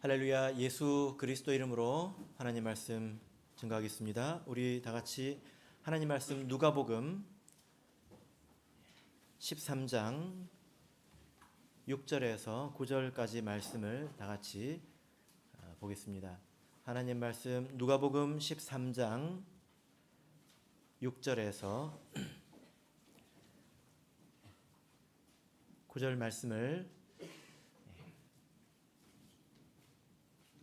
할렐루야. 예수 그리스도 이름으로 하나님 말씀 증거하겠습니다. 우리 다 같이 하나님 말씀 누가복음 13장 6절에서 9절까지 말씀을 다 같이 보겠습니다. 하나님 말씀 누가복음 13장 6절에서 9절 말씀을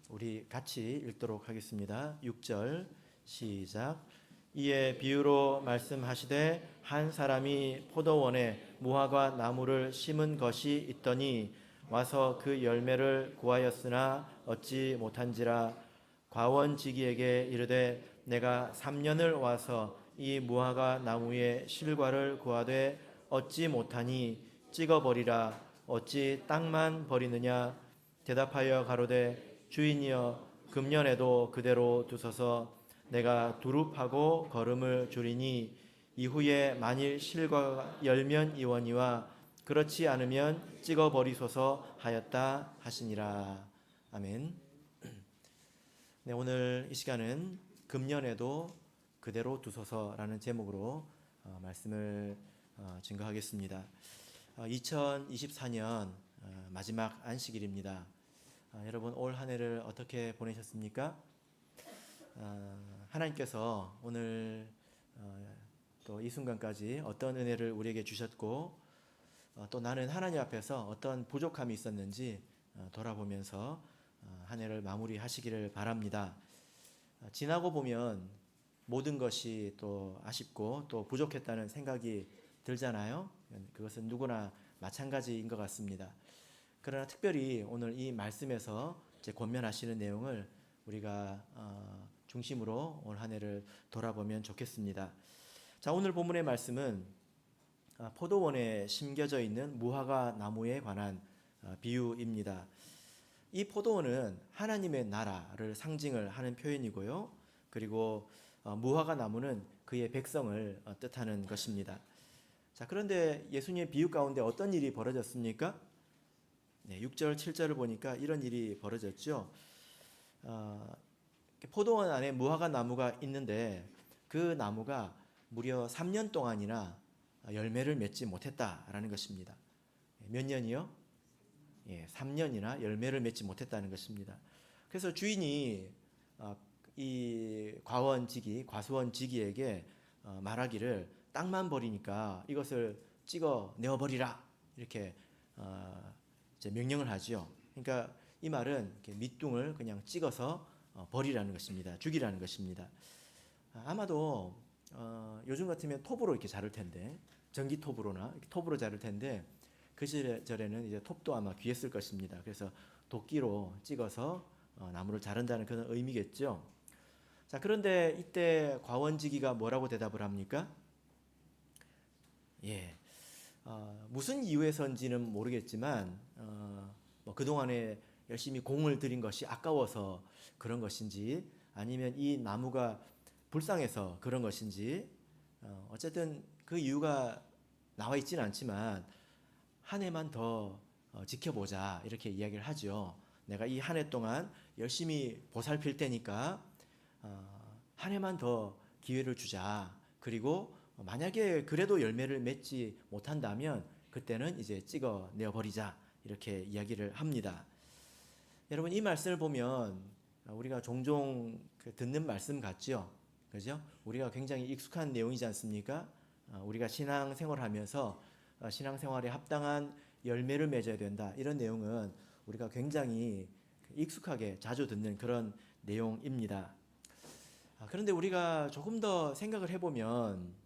우리 같이 읽도록 하겠습니다. 6절 시작. 이에 비유로 말씀하시되 한 사람이 포도원에 무화과 나무를 심은 것이 있더니 와서 그 열매를 구하였으나 얻지 못한지라. 과원지기에게 이르되 내가 3년을 와서 이 무화과 나무의 실과를 구하되 얻지 못하니 찍어버리라. 어찌 땅만 버리느냐. 대답하여 가로되 주인이여, 금년에도 그대로 두소서. 내가 두릅하고 거름을 주리니 이후에 만일 실과가 열면 이원이와 그렇지 않으면 찍어버리소서 하였다 하시니라. 아멘. 네, 오늘 이 시간은 금년에도 그대로 두소서라는 제목으로 말씀을 증거하겠습니다. 2024년 마지막 안식일입니다. 여러분 올 한 해를 어떻게 보내셨습니까? 하나님께서 오늘 또 이 순간까지 어떤 은혜를 우리에게 주셨고 또 나는 하나님 앞에서 어떤 부족함이 있었는지 돌아보면서 한 해를 마무리하시기를 바랍니다. 지나고 보면 모든 것이 또 아쉽고 또 부족했다는 생각이 들잖아요. 그것은 누구나 마찬가지인 것 같습니다. 그러나 특별히 오늘 이 말씀에서 이제 권면하시는 내용을 우리가 중심으로 올 한 해를 돌아보면 좋겠습니다. 자, 오늘 본문의 말씀은 포도원에 심겨져 있는 무화과 나무에 관한 비유입니다. 이 포도원은 하나님의 나라를 상징을 하는 표현이고요. 그리고 무화과 나무는 그의 백성을 뜻하는 것입니다. 자, 그런데 예수님의 비유 가운데 어떤 일이 벌어졌습니까? 네, 6절, 7절을 보니까 이런 일이 벌어졌죠. 포도원 안에 무화과 나무가 있는데 그 나무가 무려 3년 동안이나 열매를 맺지 못했다라는 것입니다. 몇 년이요? 예, 3년이나 열매를 맺지 못했다는 것입니다. 그래서 주인이 이 과수원지기에게 말하기를 땅만 버리니까 이것을 찍어 내어버리라 이렇게 이제 명령을 하죠. 그러니까 이 말은 이렇게 밑둥을 그냥 찍어서 버리라는 것입니다. 죽이라는 것입니다. 아마도 요즘 같으면 톱으로 이렇게 자를 텐데, 전기 톱으로나 이렇게 톱으로 자를 텐데 그 시절에는 이제 톱도 아마 귀했을 것입니다. 그래서 도끼로 찍어서 나무를 자른다는 그런 의미겠죠. 자, 그런데 이때 과원지기가 뭐라고 대답을 합니까? 예. 무슨 이유에서인지는 모르겠지만 뭐 그동안에 열심히 공을 들인 것이 아까워서 그런 것인지 아니면 이 나무가 불쌍해서 그런 것인지 어쨌든 그 이유가 나와 있지는 않지만 한 해만 더 지켜보자 이렇게 이야기를 하죠. 내가 이 한 해 동안 열심히 보살필 테니까 한 해만 더 기회를 주자. 그리고 만약에 그래도 열매를 맺지 못한다면 그때는 이제 찍어 내어버리자 이렇게 이야기를 합니다. 여러분 이 말씀을 보면 우리가 종종 듣는 말씀 같죠? 그죠? 우리가 굉장히 익숙한 내용이지 않습니까? 우리가 신앙생활을 하면서 신앙생활에 합당한 열매를 맺어야 된다 이런 내용은 우리가 굉장히 익숙하게 자주 듣는 그런 내용입니다. 그런데 우리가 조금 더 생각을 해보면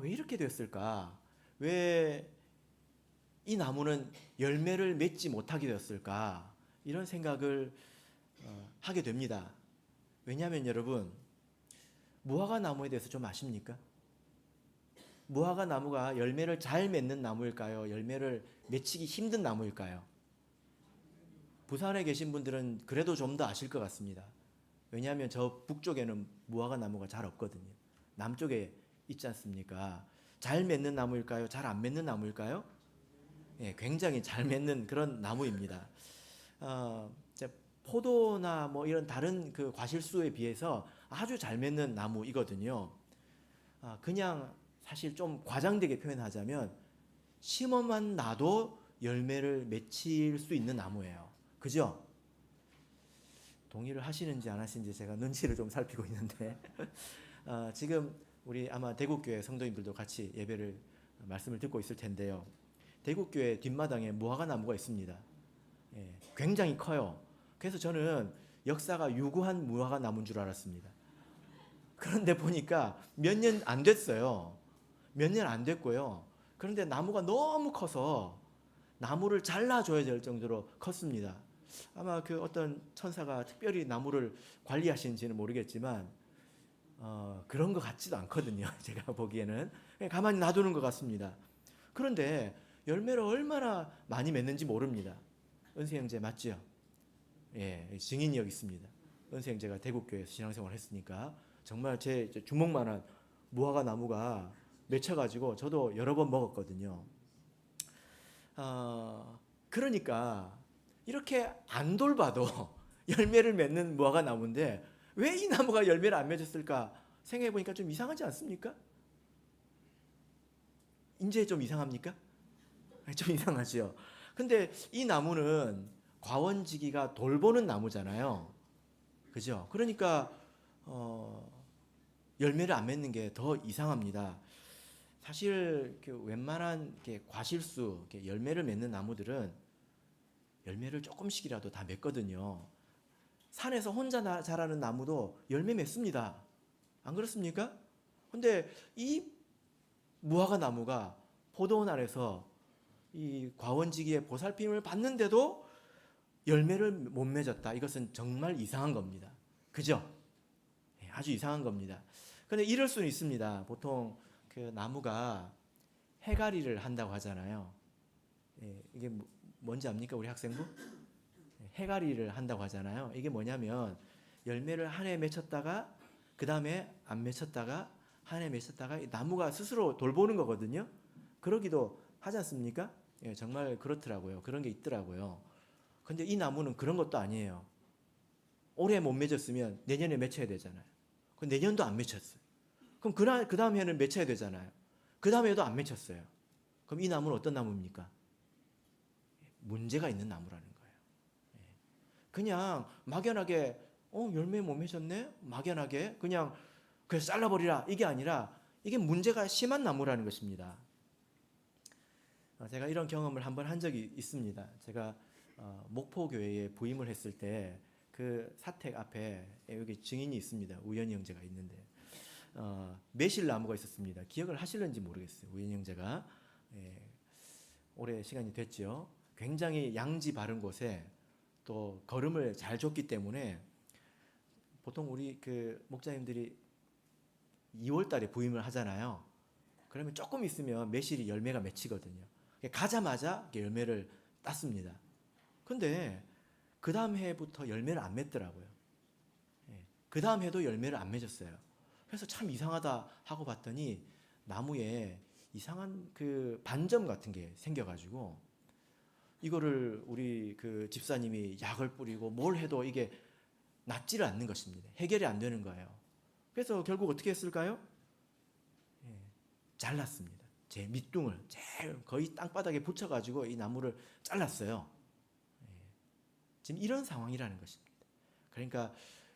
왜 이렇게 됐을까? 왜 이 나무는 열매를 맺지 못하게 되었을까? 이런 생각을 하게 됩니다. 왜냐하면 여러분, 무화과 나무에 대해서 좀 아십니까? 무화과 나무가 열매를 잘 맺는 나무일까요? 열매를 맺히기 힘든 나무일까요? 부산에 계신 분들은 그래도 좀 더 아실 것 같습니다. 왜냐하면 저 북쪽에는 무화과 나무가 잘 없거든요. 남쪽에 있지 않습니까? 잘 맺는 나무일까요? 잘 안 맺는 나무일까요? 예, 굉장히 잘 맺는 그런 나무입니다. 포도나 뭐 이런 다른 그 과실수에 비해서 아주 잘 맺는 나무이거든요. 그냥 사실 좀 과장되게 표현하자면 심어만 놔도 열매를 맺힐 수 있는 나무예요. 그죠? 동의를 하시는지 안 하시는지 제가 눈치를 좀 살피고 있는데 지금 우리 아마 대구교회 성도님들도 같이 예배를 말씀을 듣고 있을 텐데요. 대구교회 뒷마당에 무화과 나무가 있습니다. 예, 굉장히 커요. 그래서 저는 역사가 유구한 무화과 나무인 줄 알았습니다. 그런데 보니까 몇 년 안 됐어요. 몇 년 안 됐고요. 그런데 나무가 너무 커서 나무를 잘라줘야 될 정도로 컸습니다. 아마 그 어떤 천사가 특별히 나무를 관리하시는지는 모르겠지만 그런 것 같지도 않거든요. 제가 보기에는 그냥 가만히 놔두는 것 같습니다. 그런데 열매를 얼마나 많이 맺는지 모릅니다. 은세 형제 맞죠? 예, 증인이 여기 있습니다. 은세 형제가 대구교회에서 신앙생활을 했으니까 정말 제 주먹만한 무화과 나무가 맺혀가지고 저도 여러 번 먹었거든요. 그러니까 이렇게 안 돌봐도 열매를 맺는 무화과 나무인데 왜 이 나무가 열매를 안 맺었을까 생각해 보니까 좀 이상하지 않습니까? 이제 좀 이상합니까? 좀 이상하죠. 근데 이 나무는 과원지기가 돌보는 나무잖아요. 그죠? 그러니까 열매를 안 맺는 게 더 이상합니다. 사실 웬만한 과실수, 열매를 맺는 나무들은 열매를 조금씩이라도 다 맺거든요. 산에서 혼자 자라는 나무도 열매 맺습니다. 안 그렇습니까? 근데 이 무화과 나무가 포도원 아래서 이 과원지기의 보살핌을 받는데도 열매를 못 맺었다. 이것은 정말 이상한 겁니다. 그죠? 아주 이상한 겁니다. 근데 이럴 수는 있습니다. 보통 그 나무가 해가리를 한다고 하잖아요. 이게 뭔지 압니까, 우리 학생부? 해가리를 한다고 하잖아요. 이게 뭐냐면 열매를 한 해 맺혔다가 그 다음에 안 맺혔다가 한 해 맺혔다가 나무가 스스로 돌보는 거거든요. 그러기도 하지 않습니까? 예, 정말 그렇더라고요. 그런 게 있더라고요. 근데 이 나무는 그런 것도 아니에요. 올해 못 맺었으면 내년에 맺혀야 되잖아요. 그럼 내년도 안 맺혔어요. 그럼 그 다음 해는 맺혀야 되잖아요. 그 다음 해도 안 맺혔어요. 그럼 이 나무는 어떤 나무입니까? 문제가 있는 나무라는 거예요. 그냥 막연하게 열매 못 맺었네? 막연하게 그냥 그래서 잘라버리라 이게 아니라 이게 문제가 심한 나무라는 것입니다. 제가 이런 경험을 한번 한 적이 있습니다. 제가 목포교회에 부임을 했을 때 그 사택 앞에 여기 증인이 있습니다. 우연히 형제가 있는데 매실나무가 있었습니다. 기억을 하실는지 모르겠어요. 우연히 형제가 오래 시간이 됐죠. 굉장히 양지 바른 곳에 또 걸음을 잘 줬기 때문에 보통 우리 그 목자님들이 2월 달에 부임을 하잖아요. 그러면 조금 있으면 매실이 열매가 맺히거든요. 가자마자 열매를 땄습니다. 근데 그 다음 해부터 열매를 안 맺더라고요. 그 다음 해도 열매를 안 맺었어요. 그래서 참 이상하다 하고 봤더니 나무에 이상한 그 반점 같은 게 생겨가지고 이거를 우리 그 집사님이 약을 뿌리고 뭘 해도 이게 낫지를 않는 것입니다. 해결이 안 되는 거예요. 그래서 결국 어떻게 했을까요? 잘랐습니다. 제 밑둥을 제일 거의 땅바닥에 붙여가지고 이 나무를 잘랐어요. 지금 이런 상황이라는 것입니다. 그러니까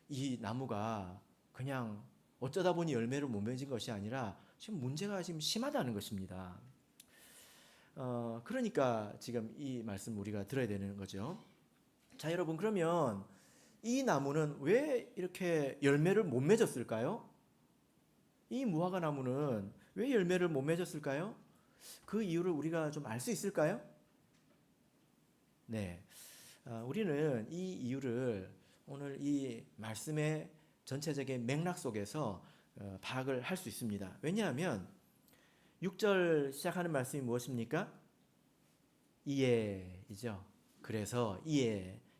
이 나무가 그냥 어쩌다 보니 열매를 못 맺은 것이 아니라 지금 문제가 지금 심하다는 것입니다. 그러니까 지금 이 말씀 우리가 들어야 되는 거죠. 자, 여러분, 그러면 이 나무는 왜 이렇게 열매를 못 맺었을까요? 이 무화과 나무는 왜 열매를 못 맺었을까요? 그 이유를 우리가 좀 알 수 있을까요? 네. 우리는 이 이유를 오늘 이 말씀의 전체적인 맥락 속에서 파악을 할 수 있습니다. 왜냐하면 6절 시작하는 말씀이 무엇입니까? 이에이죠. 그래서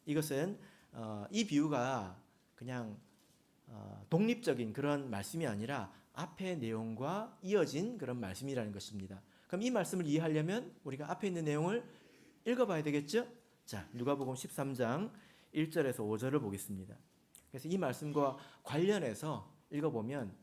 이것은 이 비유가 그냥 독립적인 그런 말씀이 아니라 앞의 내용과 이어진 그런 말씀이라는 것입니다. 그럼 이 말씀을 이해하려면 우리가 앞에 있는 내용을 읽어봐야 되겠죠? 자, 누가복음 13장 1절에서 5절을 보겠습니다. 그래서 이 말씀과 관련해서 읽어보면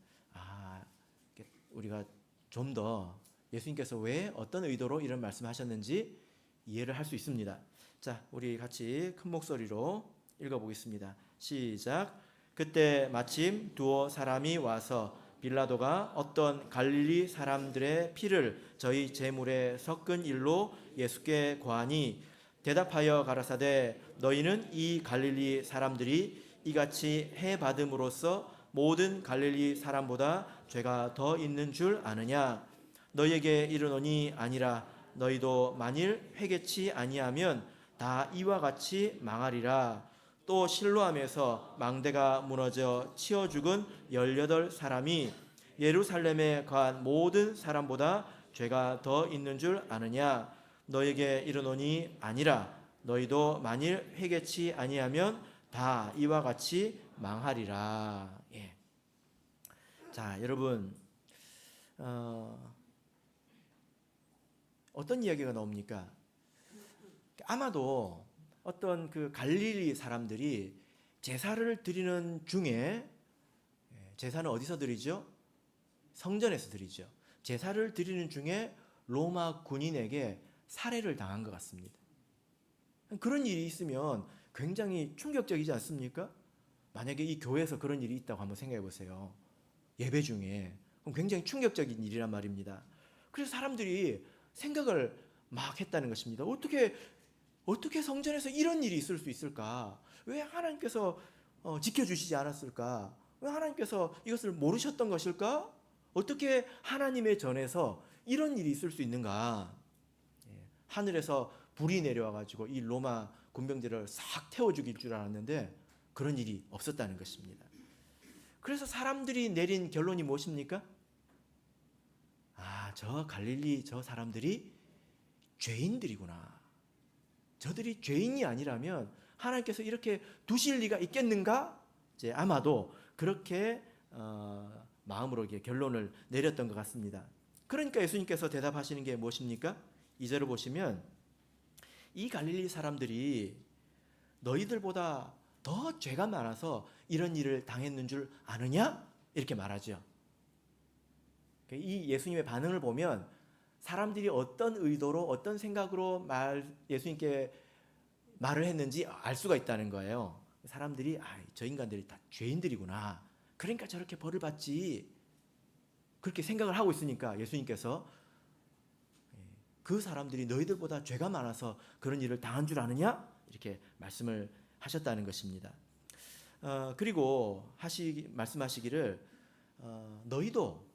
우리가 좀 더 예수님께서 왜 어떤 의도로 이런 말씀하셨는지 이해를 할 수 있습니다. 자, 우리 같이 큰 목소리로 읽어보겠습니다. 시작. 그때 마침 두어 사람이 와서 빌라도가 어떤 갈릴리 사람들의 피를 저희 제물에 섞은 일로 예수께 고하니 대답하여 가라사대 너희는 이 갈릴리 사람들이 이같이 해 받음으로써 모든 갈릴리 사람보다 죄가 더 있는 줄 아느냐? 너희에게 이르노니 아니라 너희도 만일 회개치 아니하면 다 이와 같이 망하리라. 또 실로암에서 망대가 무너져 치어 죽은 18사람이 예루살렘에 간 모든 사람보다 죄가 더 있는 줄 아느냐? 너희에게 이르노니 아니라 너희도 만일 회개치 아니하면 다 이와 같이 망하리라. 예. 자, 여러분 어떤 이야기가 나옵니까? 아마도 어떤 그 갈릴리 사람들이 제사를 드리는 중에, 제사는 어디서 드리죠? 성전에서 드리죠. 제사를 드리는 중에 로마 군인에게 살해를 당한 것 같습니다. 그런 일이 있으면 굉장히 충격적이지 않습니까? 만약에 이 교회에서 그런 일이 있다고 한번 생각해 보세요. 예배 중에. 그럼 굉장히 충격적인 일이란 말입니다. 그래서 사람들이 생각을 막 했다는 것입니다. 어떻게 성전에서 이런 일이 있을 수 있을까? 왜 하나님께서 지켜주시지 않았을까? 왜 하나님께서 이것을 모르셨던 것일까? 어떻게 하나님의 전에서 이런 일이 있을 수 있는가? 하늘에서 불이 내려와가지고 이 로마 군병들을 싹 태워 죽일 줄 알았는데 그런 일이 없었다는 것입니다. 그래서 사람들이 내린 결론이 무엇입니까? 저 갈릴리 저 사람들이 죄인들이구나. 저들이 죄인이 아니라면 하나님께서 이렇게 두실 리가 있겠는가? 이제 아마도 그렇게 마음으로 결론을 내렸던 것 같습니다. 그러니까 예수님께서 대답하시는 게 무엇입니까? 2절을 보시면 이 갈릴리 사람들이 너희들보다 더 죄가 많아서 이런 일을 당했는 줄 아느냐? 이렇게 말하죠. 이 예수님의 반응을 보면 사람들이 어떤 의도로 어떤 생각으로 예수님께 말을 했는지 알 수가 있다는 거예요. 사람들이 저 인간들이 다 죄인들이구나. 그러니까 저렇게 벌을 받지. 그렇게 생각을 하고 있으니까 예수님께서 그 사람들이 너희들보다 죄가 많아서 그런 일을 당한 줄 아느냐? 이렇게 말씀을 하셨다는 것입니다. 그리고 말씀하시기를 너희도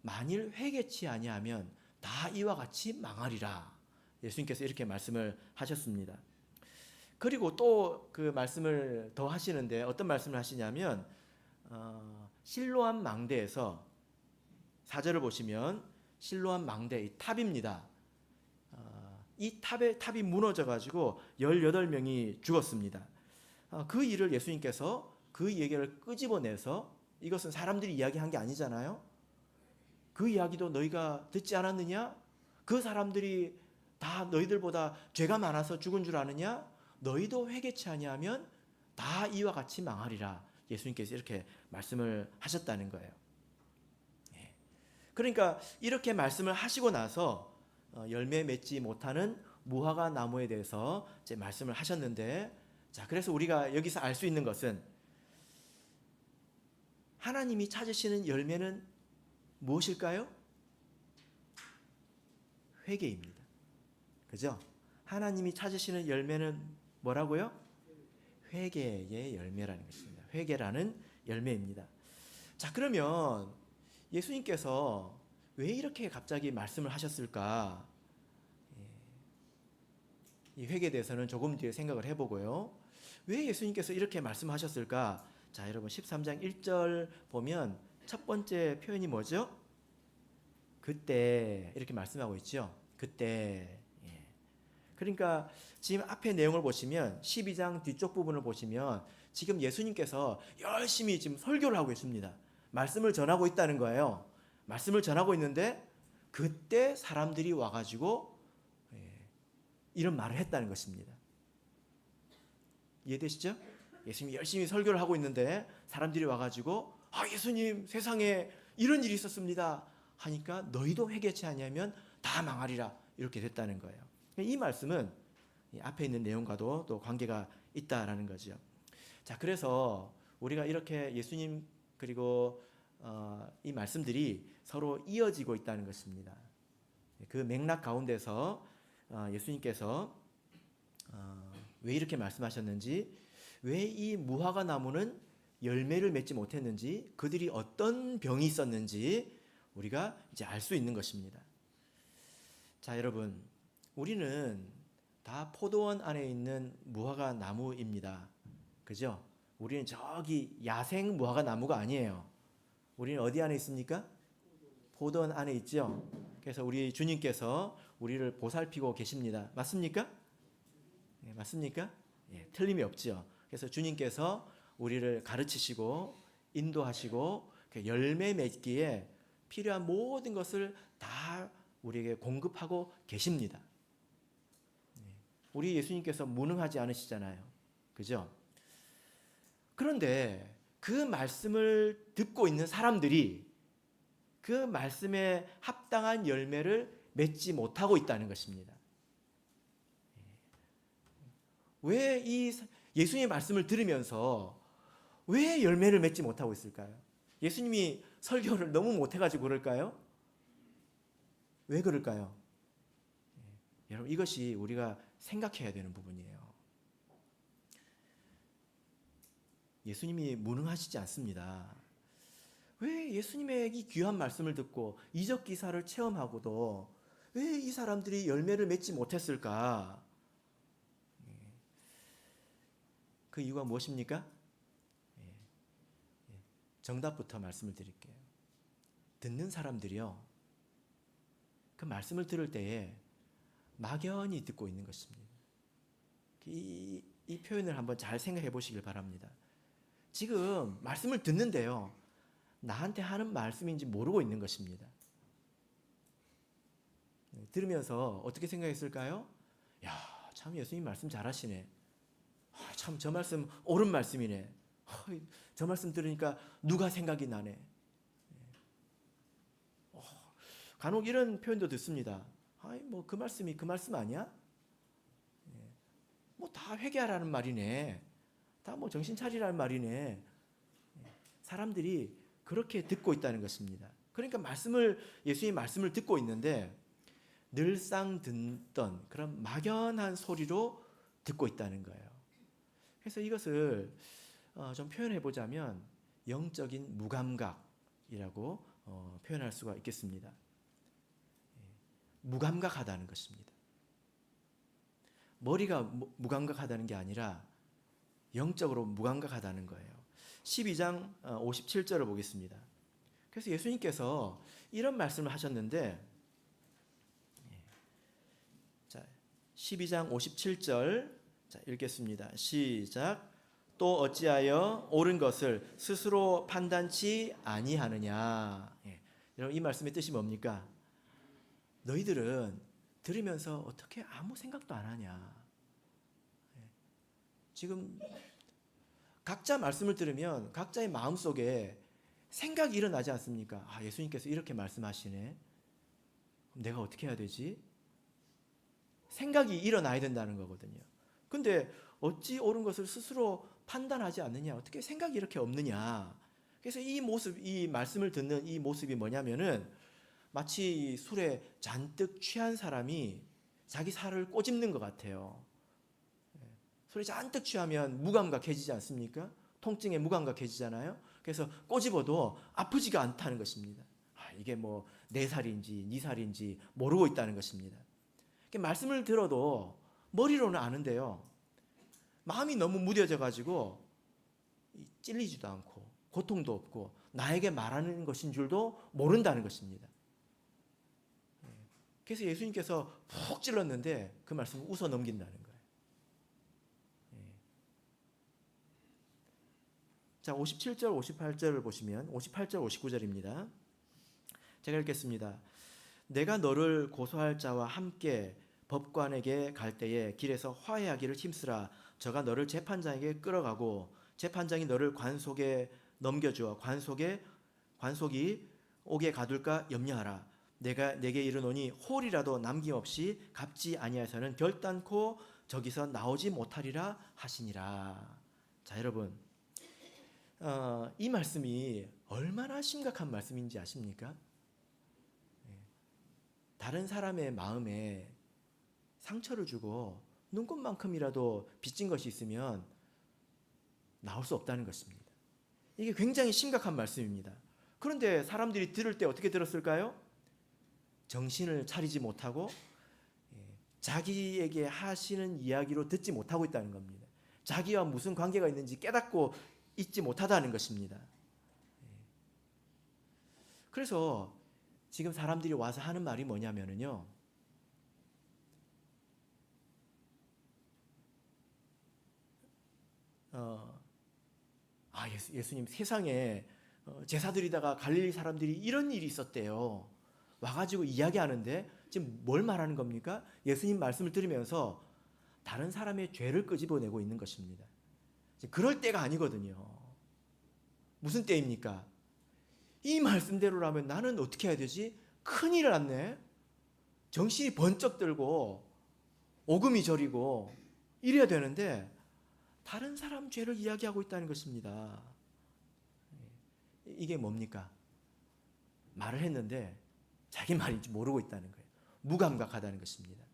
만일 회개치 아니하면 다 이와 같이 망하리라. 예수님께서 이렇게 말씀을 하셨습니다. 그리고 또 그 말씀을 더 하시는데 어떤 말씀을 하시냐면 실로암 망대에서 4절을 보시면 실로암 망대 이 탑입니다. 이 탑이 무너져 가지고 18명이 죽었습니다. 그 일을 예수님께서 그 얘기를 끄집어내서 이것은 사람들이 이야기한 게 아니잖아요. 그 이야기도 너희가 듣지 않았느냐? 그 사람들이 다 너희들보다 죄가 많아서 죽은 줄 아느냐? 너희도 회개치 아니하면 다 이와 같이 망하리라. 예수님께서 이렇게 말씀을 하셨다는 거예요. 그러니까 이렇게 말씀을 하시고 나서 열매 맺지 못하는 무화과 나무에 대해서 이제 말씀을 하셨는데, 자, 그래서 우리가 여기서 알 수 있는 것은 하나님이 찾으시는 열매는 무엇일까요? 회개입니다. 그죠? 하나님이 찾으시는 열매는 뭐라고요? 회개의 열매라는 것입니다. 회개라는 열매입니다. 자, 그러면 예수님께서 왜 이렇게 갑자기 말씀을 하셨을까? 이 회개에 대해서는 조금 뒤에 생각을 해보고요. 왜 예수님께서 이렇게 말씀하셨을까? 자, 여러분 13장 1절 보면 첫 번째 표현이 뭐죠? 그때 이렇게 말씀하고 있죠. 그때. 그러니까 지금 앞에 내용을 보시면 12장 뒤쪽 부분을 보시면 지금 예수님께서 열심히 지금 설교를 하고 있습니다. 말씀을 전하고 있다는 거예요. 말씀을 전하고 있는데 그때 사람들이 와가지고 이런 말을 했다는 것입니다. 이해되시죠? 예수님이 열심히 설교를 하고 있는데 사람들이 와가지고 예수님 세상에 이런 일이 있었습니다 하니까 너희도 회개치 아니하면 다 망하리라 이렇게 됐다는 거예요. 이 말씀은 앞에 있는 내용과도 또 관계가 있다라는 거죠. 자, 그래서 우리가 이렇게 예수님 그리고 이 말씀들이 서로 이어지고 있다는 것입니다. 그 맥락 가운데서 예수님께서 왜 이렇게 말씀하셨는지, 왜 이 무화과 나무는 열매를 맺지 못했는지, 그들이 어떤 병이 있었는지 우리가 이제 알 수 있는 것입니다. 자, 여러분, 우리는 다 포도원 안에 있는 무화과 나무입니다. 그죠? 우리는 저기 야생 무화과 나무가 아니에요. 우리는 어디 안에 있습니까? 포도원 안에 있죠. 그래서 우리 주님께서 우리를 보살피고 계십니다. 맞습니까? 네, 맞습니까? 예, 틀림이 없죠. 그래서 주님께서 우리를 가르치시고 인도하시고 열매 맺기에 필요한 모든 것을 다 우리에게 공급하고 계십니다. 우리 예수님께서 무능하지 않으시잖아요. 그죠? 그런데 그 말씀을 듣고 있는 사람들이 그 말씀에 합당한 열매를 맺지 못하고 있다는 것입니다. 왜 이 예수님의 말씀을 들으면서 왜 열매를 맺지 못하고 있을까요? 예수님이 설교를 너무 못해가지고 그럴까요? 왜 그럴까요? 여러분, 이것이 우리가 생각해야 되는 부분이에요. 예수님이 무능하시지 않습니다. 왜 예수님의 이 귀한 말씀을 듣고 이적 기사를 체험하고도 왜 이 사람들이 열매를 맺지 못했을까? 그 이유가 무엇입니까? 정답부터 말씀을 드릴게요. 듣는 사람들이요, 그 말씀을 들을 때에 막연히 듣고 있는 것입니다. 이 표현을 한번 잘 생각해 보시길 바랍니다. 지금 말씀을 듣는데요, 나한테 하는 말씀인지 모르고 있는 것입니다. 들으면서 어떻게 생각했을까요? 야, 참 예수님 말씀 잘하시네. 참 저 말씀 옳은 말씀이네. 저 말씀 들으니까 누가 생각이 나네. 간혹 이런 표현도 듣습니다. 뭐 그 말씀이 그 말씀 아니야? 뭐 다 회개하라는 말이네. 다 뭐 정신 차리라는 말이네. 사람들이 그렇게 듣고 있다는 것입니다. 그러니까 예수님의 말씀을 듣고 있는데 늘상 듣던 그런 막연한 소리로 듣고 있다는 거예요. 그래서 이것을 좀 표현해 보자면 영적인 무감각이라고 표현할 수가 있겠습니다. 무감각하다는 것입니다. 머리가 무감각하다는 게 아니라 영적으로 무감각하다는 거예요. 12장 57절을 보겠습니다. 그래서 예수님께서 이런 말씀을 하셨는데, 자, 12장 57절 자, 읽겠습니다. 시작. 또 어찌하여 옳은 것을 스스로 판단치 아니하느냐. 여러분, 이 말씀의 뜻이 뭡니까? 너희들은 들으면서 어떻게 아무 생각도 안 하냐. 지금 각자 말씀을 들으면 각자의 마음속에 생각이 일어나지 않습니까? 예수님께서 이렇게 말씀하시네. 그럼 내가 어떻게 해야 되지? 생각이 일어나야 된다는 거거든요. 근데 어찌 옳은 것을 스스로 판단하지 않느냐? 어떻게 생각이 이렇게 없느냐? 그래서 이 말씀을 듣는 이 모습이 뭐냐면은 마치 술에 잔뜩 취한 사람이 자기 살을 꼬집는 것 같아요. 술에 잔뜩 취하면 무감각해지지 않습니까? 통증에 무감각해지잖아요. 그래서 꼬집어도 아프지가 않다는 것입니다. 이게 뭐 내 살인지 네 살인지 모르고 있다는 것입니다. 말씀을 들어도 머리로는 아는데요, 마음이 너무 무뎌져 가지고 찔리지도 않고 고통도 없고 나에게 말하는 것인 줄도 모른다는 것입니다. 그래서 예수님께서 푹 찔렀는데 그 말씀을 웃어 넘긴다는 거예요. 자, 57절 58절을 보시면 58절 59절입니다. 제가 읽겠습니다. 내가 너를 고소할 자와 함께 법관에게 갈 때에 길에서 화해하기를 힘쓰라. 저가 너를 재판장에게 끌어가고 재판장이 너를 관속에 넘겨주어 관속이 옥에 가둘까 염려하라. 내가 내게 이르노니 홀이라도 남김없이 갚지 아니하여서는 결단코 저기서 나오지 못하리라 하시니라. 자, 여러분, 이 말씀이 얼마나 심각한 말씀인지 아십니까? 다른 사람의 마음에 상처를 주고 눈곱만큼이라도 빚진 것이 있으면 나올 수 없다는 것입니다. 이게 굉장히 심각한 말씀입니다. 그런데 사람들이 들을 때 어떻게 들었을까요? 정신을 차리지 못하고 자기에게 하시는 이야기로 듣지 못하고 있다는 겁니다. 자기와 무슨 관계가 있는지 깨닫고 있지 못하다는 것입니다. 그래서 지금 사람들이 와서 하는 말이 뭐냐면요. 예수님 세상에 제사 드리다가 갈릴리 사람들이 이런 일이 있었대요. 와가지고 이야기하는데 지금 뭘 말하는 겁니까? 예수님 말씀을 들으면서 다른 사람의 죄를 끄집어내고 있는 것입니다. 그럴 때가 아니거든요. 무슨 때입니까? 이 말씀대로라면 나는 어떻게 해야 되지? 큰일 났네. 정신이 번쩍 들고 오금이 저리고 이래야 되는데 다른 사람 죄를 이야기하고 있다는 것입니다. 이게 뭡니까? 말을 했는데 자기 말인지 모르고 있다는 거예요. 무감각하다는 것입니다.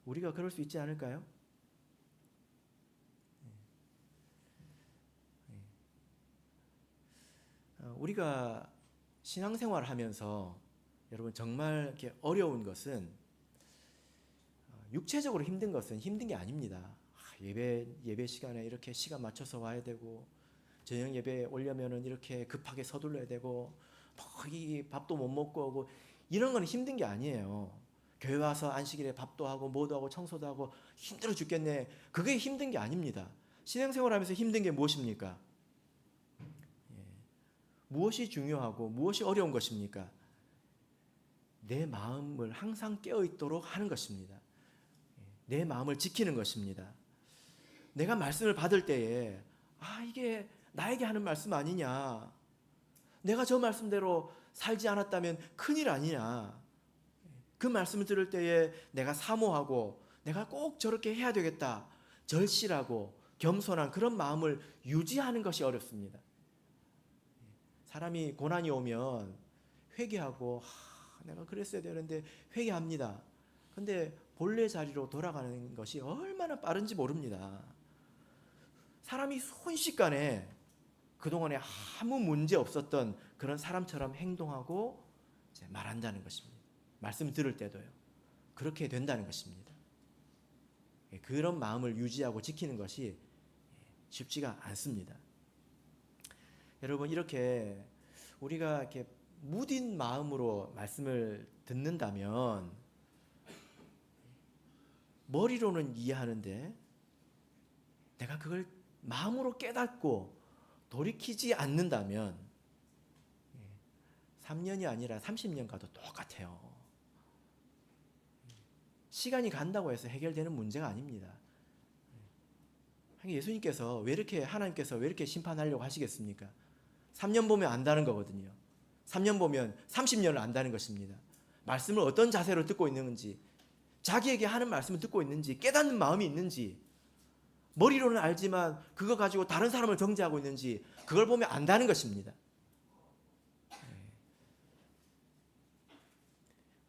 우리가 그럴 수 있지 않을까요? 우리가 신앙생활을 하면서 여러분 정말 이렇게 어려운 것은 육체적으로 힘든 것은 힘든 게 아닙니다. 예배 시간에 이렇게 시간 맞춰서 와야 되고 저녁 예배에 오려면은 이렇게 급하게 서둘러야 되고 이 밥도 못 먹고 오고 이런 건 힘든 게 아니에요. 교회 와서 안식일에 밥도 하고 뭐도 하고 청소도 하고 힘들어 죽겠네. 그게 힘든 게 아닙니다. 신앙생활하면서 힘든 게 무엇입니까? 무엇이 중요하고 무엇이 어려운 것입니까? 내 마음을 항상 깨어있도록 하는 것입니다. 내 마음을 지키는 것입니다. 내가 말씀을 받을 때에 이게 나에게 하는 말씀 아니냐, 내가 저 말씀대로 살지 않았다면 큰일 아니냐, 그 말씀을 들을 때에 내가 사모하고 내가 꼭 저렇게 해야 되겠다, 절실하고 겸손한 그런 마음을 유지하는 것이 어렵습니다. 사람이 고난이 오면 회개하고 내가 그랬어야 되는데 회개합니다. 근데 본래 자리로 돌아가는 것이 얼마나 빠른지 모릅니다. 사람이 순식간에 그동안에 아무 문제 없었던 그런 사람처럼 행동하고 말한다는 것입니다. 말씀 들을 때도요. 그렇게 된다는 것입니다. 그런 마음을 유지하고 지키는 것이 쉽지가 않습니다. 여러분, 이렇게 우리가 이렇게 무딘 마음으로 말씀을 듣는다면 머리로는 이해하는데 내가 그걸 마음으로 깨닫고 돌이키지 않는다면 3년이 아니라 30년 가도 똑같아요. 시간이 간다고 해서 해결되는 문제가 아닙니다. 예수님께서 하나님께서 왜 이렇게 심판하려고 하시겠습니까? 3년 보면 안다는 거거든요. 3년 보면 30년을 안다는 것입니다. 말씀을 어떤 자세로 듣고 있는지, 자기에게 하는 말씀을 듣고 있는지, 깨닫는 마음이 있는지, 머리로는 알지만 그거 가지고 다른 사람을 정죄하고 있는지 그걸 보면 안다는 것입니다.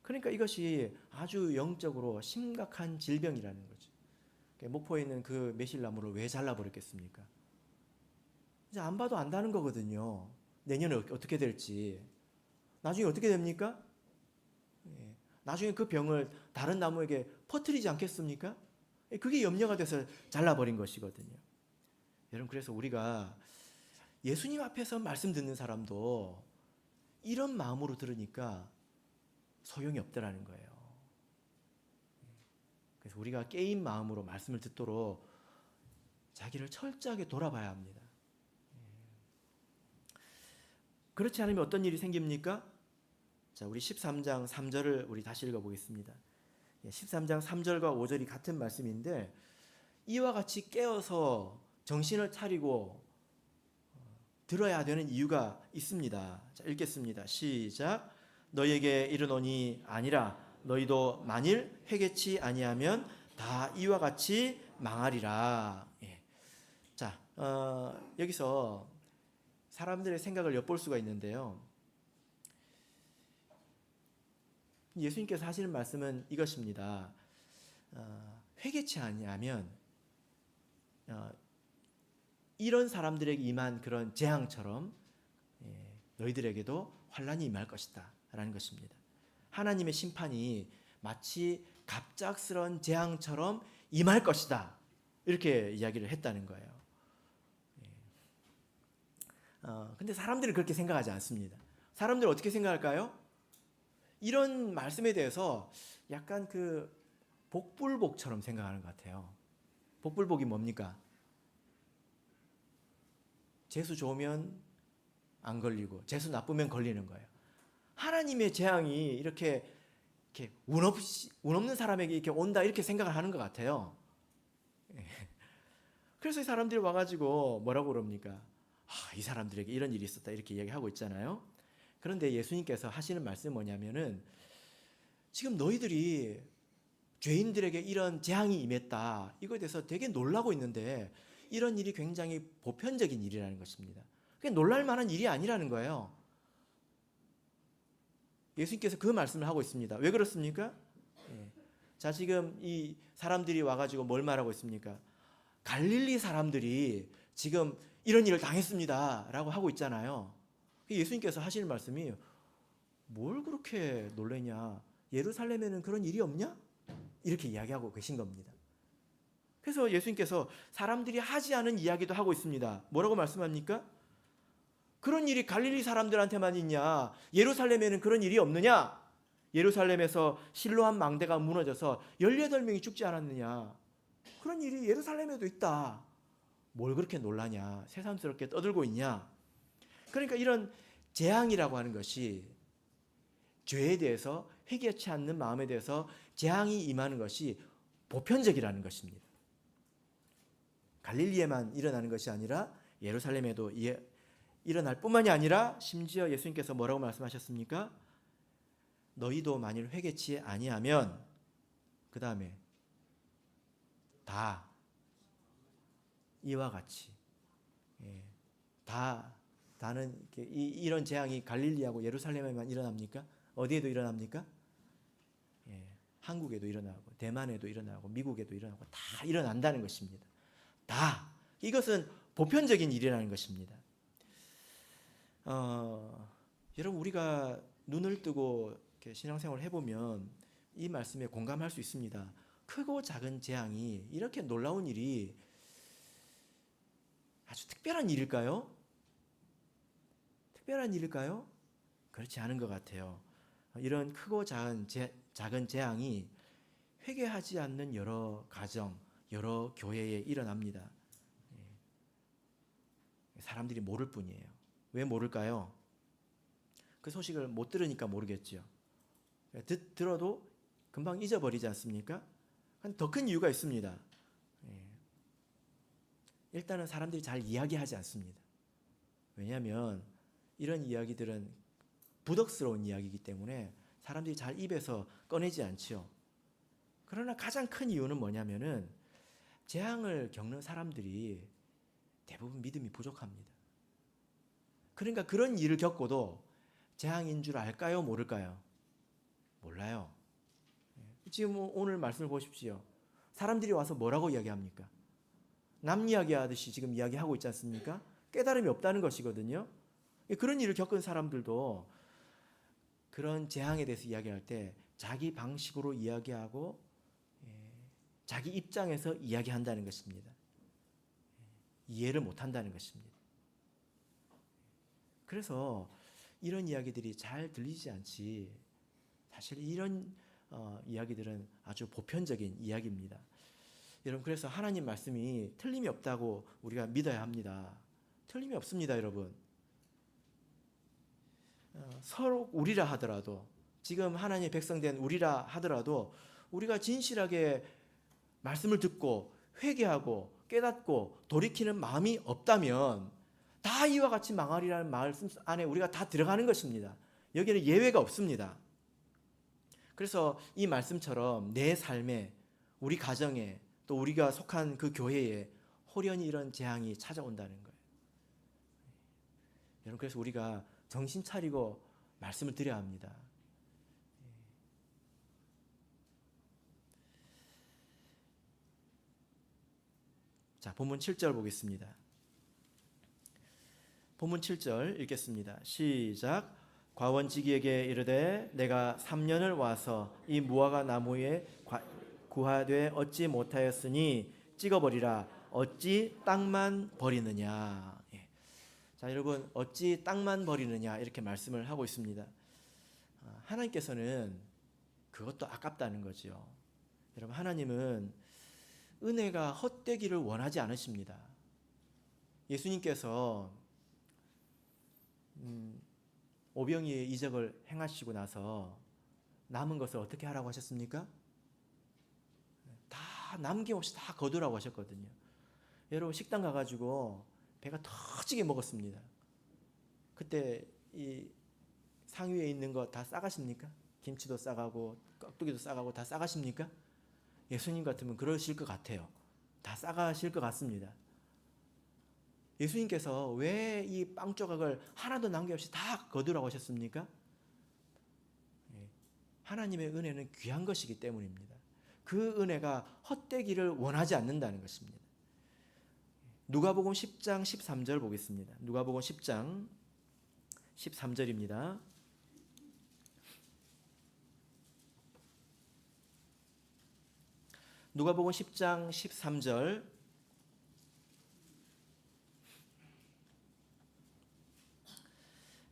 그러니까 이것이 아주 영적으로 심각한 질병이라는 거죠. 목포에 있는 그 매실나무를 왜 잘라버렸겠습니까? 이제 안 봐도 안다는 거거든요. 내년에 어떻게 될지. 나중에 어떻게 됩니까? 나중에 그 병을 다른 나무에게 퍼뜨리지 않겠습니까? 그게 염려가 돼서 잘라버린 것이거든요. 여러분, 그래서 우리가 예수님 앞에서 말씀 듣는 사람도 이런 마음으로 들으니까 소용이 없더라는 거예요. 그래서 우리가 깨인 마음으로 말씀을 듣도록 자기를 철저하게 돌아봐야 합니다. 그렇지 않으면 어떤 일이 생깁니까? 자, 우리 13장 3절을 우리 다시 읽어보겠습니다. 13장 3절과 5절이 같은 말씀인데 이와 같이 깨어서 정신을 차리고 들어야 되는 이유가 있습니다. 자, 읽겠습니다. 시작. 너희에게 이르노니 아니라 너희도 만일 회개치 아니하면 다 이와 같이 망하리라. 예. 자, 여기서 사람들의 생각을 엿볼 수가 있는데요. 예수님께서 하시는 말씀은 이것입니다. 회개치 아니하면 이런 사람들에게 임한 그런 재앙처럼 너희들에게도 환난이 임할 것이다 라는 것입니다. 하나님의 심판이 마치 갑작스러운 재앙처럼 임할 것이다 이렇게 이야기를 했다는 거예요. 근데 사람들은 그렇게 생각하지 않습니다. 사람들은 어떻게 생각할까요? 이런 말씀에 대해서 약간 그 복불복처럼 생각하는 것 같아요. 복불복이 뭡니까? 재수 좋으면 안 걸리고 재수 나쁘면 걸리는 거예요. 하나님의 재앙이 이렇게 운 없는 사람에게 이렇게 온다 이렇게 생각을 하는 것 같아요. 그래서 이 사람들이 와가지고 뭐라고 그럽니까? 이 사람들에게 이런 일이 있었다 이렇게 이야기하고 있잖아요. 그런데 예수님께서 하시는 말씀이 뭐냐면은 지금 너희들이 죄인들에게 이런 재앙이 임했다 이거에 대해서 되게 놀라고 있는데 이런 일이 굉장히 보편적인 일이라는 것입니다. 그게 놀랄 만한 일이 아니라는 거예요. 예수님께서 그 말씀을 하고 있습니다. 왜 그렇습니까? 자, 지금 이 사람들이 와가지고 뭘 말하고 있습니까? 갈릴리 사람들이 지금 이런 일을 당했습니다 라고 하고 있잖아요. 예수님께서 하시는 말씀이 뭘 그렇게 놀라냐? 예루살렘에는 그런 일이 없냐? 이렇게 이야기하고 계신 겁니다. 그래서 예수님께서 사람들이 하지 않은 이야기도 하고 있습니다. 뭐라고 말씀합니까? 그런 일이 갈릴리 사람들한테만 있냐? 예루살렘에는 그런 일이 없느냐? 예루살렘에서 실로암 망대가 무너져서 18명이 죽지 않았느냐? 그런 일이 예루살렘에도 있다. 뭘 그렇게 놀라냐? 새삼스럽게 떠들고 있냐? 그러니까 이런 재앙이라고 하는 것이 죄에 대해서 회개치 않는 마음에 대해서 재앙이 임하는 것이 보편적이라는 것입니다. 갈릴리에만 일어나는 것이 아니라 예루살렘에도 일어날 뿐만이 아니라 심지어 예수님께서 뭐라고 말씀하셨습니까? 너희도 만일 회개치 아니하면 그 다음에 다 이와 같이 다는 이런 재앙이 갈릴리하고 예루살렘에만 일어납니까? 어디에도 일어납니까? 한국에도 일어나고 대만에도 일어나고 미국에도 일어나고 다 일어난다는 것입니다. 다 이것은 보편적인 일이라는 것입니다. 여러분 우리가 눈을 뜨고 이렇게 신앙생활을 해보면 이 말씀에 공감할 수 있습니다. 크고 작은 재앙이 이렇게 놀라운 일이 아주 특별한 일일까요? 특별한 일일까요? 그렇지 않은 것 같아요. 이런 크고 작은 재앙이 회개하지 않는 여러 가정, 여러 교회에 일어납니다. 사람들이 모를 뿐이에요. 왜 모를까요? 그 소식을 못 들으니까 모르겠죠. 들어도 금방 잊어버리지 않습니까? 더 큰 이유가 있습니다. 일단은 사람들이 잘 이야기하지 않습니다. 왜냐하면 이런 이야기들은 부덕스러운 이야기이기 때문에 사람들이 잘 입에서 꺼내지 않지요. 그러나 가장 큰 이유는 뭐냐면은 재앙을 겪는 사람들이 대부분 믿음이 부족합니다. 그러니까 그런 일을 겪고도 재앙인 줄 알까요? 모를까요? 몰라요. 지금 오늘 말씀을 보십시오. 사람들이 와서 뭐라고 이야기합니까? 남 이야기하듯이 지금 이야기하고 있지 않습니까? 깨달음이 없다는 것이거든요. 그런 일을 겪은 사람들도 그런 재앙에 대해서 이야기할 때 자기 방식으로 이야기하고 자기 입장에서 이야기한다는 것입니다. 이해를 못한다는 것입니다. 그래서 이런 이야기들이 잘 들리지 않지 사실 이런 이야기들은 아주 보편적인 이야기입니다. 여러분 그래서 하나님 말씀이 틀림이 없다고 우리가 믿어야 합니다. 틀림이 없습니다, 여러분. 서로 우리라 하더라도, 지금 하나님의 백성된 우리라 하더라도 우리가 진실하게 말씀을 듣고 회개하고 깨닫고 돌이키는 마음이 없다면 다 이와 같이 망하리라는 말씀 안에 우리가 다 들어가는 것입니다. 여기는 예외가 없습니다. 그래서 이 말씀처럼 내 삶에, 우리 가정에, 또 우리가 속한 그 교회에 호련히 이런 재앙이 찾아온다는 거예요. 여러분, 그래서 우리가 정신 차리고 말씀을 드려야 합니다. 자, 본문 7절 보겠습니다. 본문 7절 읽겠습니다. 시작. 과원지기에게 이르되 내가 3년을 와서 이 무화과 나무에 구하되 얻지 못하였으니 찍어버리라. 어찌 땅만 버리느냐. 자, 여러분, 어찌 땅만 버리느냐 이렇게 말씀을 하고 있습니다. 하나님께서는 그것도 아깝다는 거죠. 여러분, 하나님은 은혜가 헛되기를 원하지 않으십니다. 예수님께서 오병이의 이적을 행하시고 나서 남은 것을 어떻게 하라고 하셨습니까? 다 남김없이 다 거두라고 하셨거든요. 여러분, 식당 가가지고 배가 터지게 먹었습니다. 그때 이 상위에 있는 거 다 싸가십니까? 김치도 싸가고 깍두기도 싸가고 다 싸가십니까? 예수님 같으면 그러실 것 같아요. 다 싸가실 것 같습니다. 예수님께서 왜 이 빵 조각을 하나도 남김없이 다 거두라고 하셨습니까? 하나님의 은혜는 귀한 것이기 때문입니다. 그 은혜가 헛되기를 원하지 않는다는 것입니다. 누가복음 10장 13절 보겠습니다. 누가복음 10장 13절입니다. 누가복음 10장 13절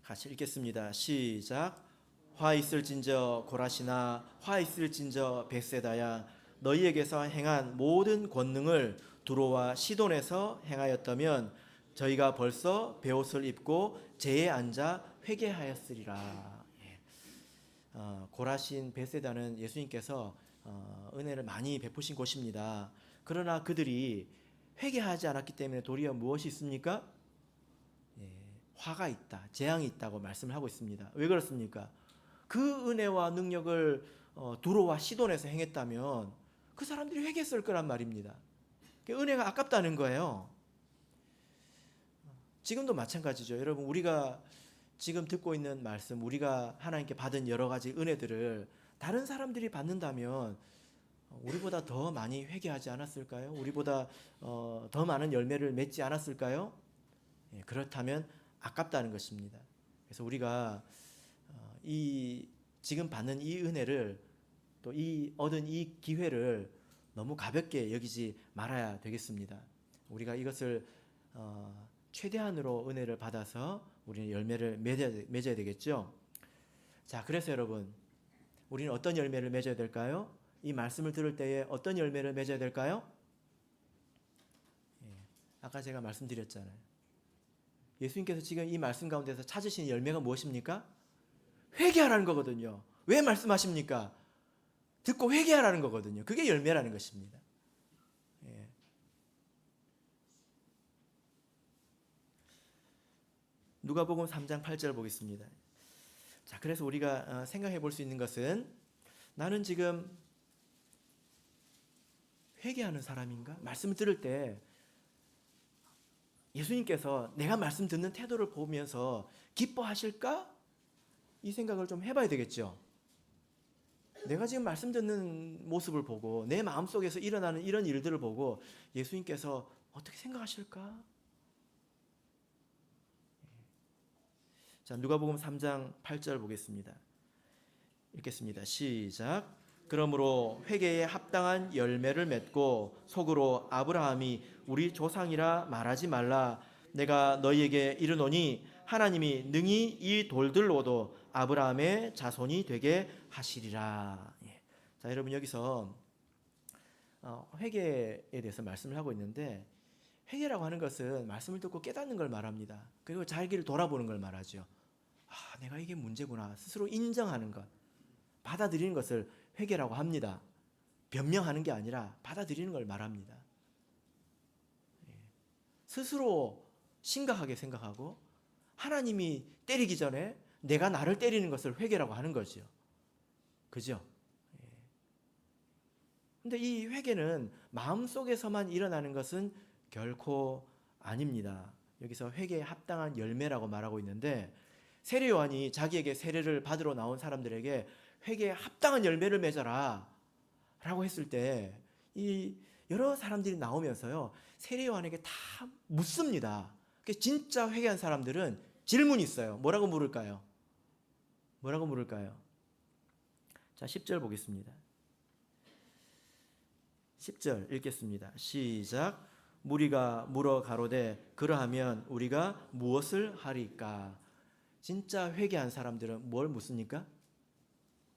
같이 읽겠습니다. 시작. 화 있을진저 고라시나 화 있을진저 벳세다야 너희에게서 행한 모든 권능을 두로와 시돈에서 행하였다면 저희가 벌써 베옷을 입고 제에 앉아 회개하였으리라. 고라신 벳세다는 예수님께서 은혜를 많이 베푸신 곳입니다. 그러나 그들이 회개하지 않았기 때문에 도리어 무엇이 있습니까? 화가 있다, 재앙이 있다고 말씀을 하고 있습니다. 왜 그렇습니까? 그 은혜와 능력을 두로와 시돈에서 행했다면 그 사람들이 회개했을 거란 말입니다. 은혜가 아깝다는 거예요. 지금도 마찬가지죠. 여러분, 우리가 지금 듣고 있는 말씀, 우리가 하나님께 받은 여러 가지 은혜들을 다른 사람들이 받는다면 우리보다 더 많이 회개하지 않았을까요? 우리보다 더 많은 열매를 맺지 않았을까요? 그렇다면 아깝다는 것입니다. 그래서 우리가 이 지금 받는 이 은혜를, 또 이 얻은 이 기회를 너무 가볍게 여기지 말아야 되겠습니다. 우리가 이것을 최대한으로 은혜를 받아서 우리는 열매를 맺어야 되겠죠. 자, 그래서 여러분, 우리는 어떤 열매를 맺어야 될까요? 이 말씀을 들을 때에 어떤 열매를 맺어야 될까요? 아까 제가 말씀드렸잖아요. 예수님께서 지금 이 말씀 가운데서 찾으시는 열매가 무엇입니까? 회개하라는 거거든요. 왜 말씀하십니까? 듣고 회개하라는 거거든요. 그게 열매라는 것입니다. 누가복음 3장 8절 보겠습니다. 자, 그래서 우리가 생각해 볼 수 있는 것은, 나는 지금 회개하는 사람인가? 말씀을 들을 때 예수님께서 내가 말씀 듣는 태도를 보면서 기뻐하실까? 이 생각을 좀 해봐야 되겠죠. 내가 지금 말씀 듣는 모습을 보고 내 마음속에서 일어나는 이런 일들을 보고 예수님께서 어떻게 생각하실까? 자, 누가복음 3장 8절 보겠습니다. 읽겠습니다. 시작. 그러므로 회개에 합당한 열매를 맺고 속으로 아브라함이 우리 조상이라 말하지 말라. 내가 너희에게 이르노니 하나님이 능히 이 돌들로도 아브라함의 자손이 되게 하시리라. 자, 여러분, 여기서 회개에 대해서 말씀을 하고 있는데, 회개라고 하는 것은 말씀을 듣고 깨닫는 걸 말합니다. 그리고 자기를 돌아보는 걸 말하죠. 내가 이게 문제구나 스스로 인정하는 것, 받아들이는 것을 회개라고 합니다. 변명하는 게 아니라 받아들이는 걸 말합니다. 스스로 심각하게 생각하고 하나님이 때리기 전에 내가 나를 때리는 것을 회개라고 하는 거죠. 그죠? 근데 이 회개는 마음속에서만 일어나는 것은 결코 아닙니다. 여기서 회개에 합당한 열매라고 말하고 있는데, 세례 요한이 자기에게 세례를 받으러 나온 사람들에게 회개에 합당한 열매를 맺어라 라고 했을 때, 이 여러 사람들이 나오면서요, 세례 요한에게 다 묻습니다. 진짜 회개한 사람들은 질문이 있어요. 뭐라고 물을까요? 뭐라고 물을까요? 자, 10절 보겠습니다. 10절 읽겠습니다. 시작. 무리가 물어 가로되 그러하면 우리가 무엇을 하리까? 진짜 회개한 사람들은 뭘 묻습니까?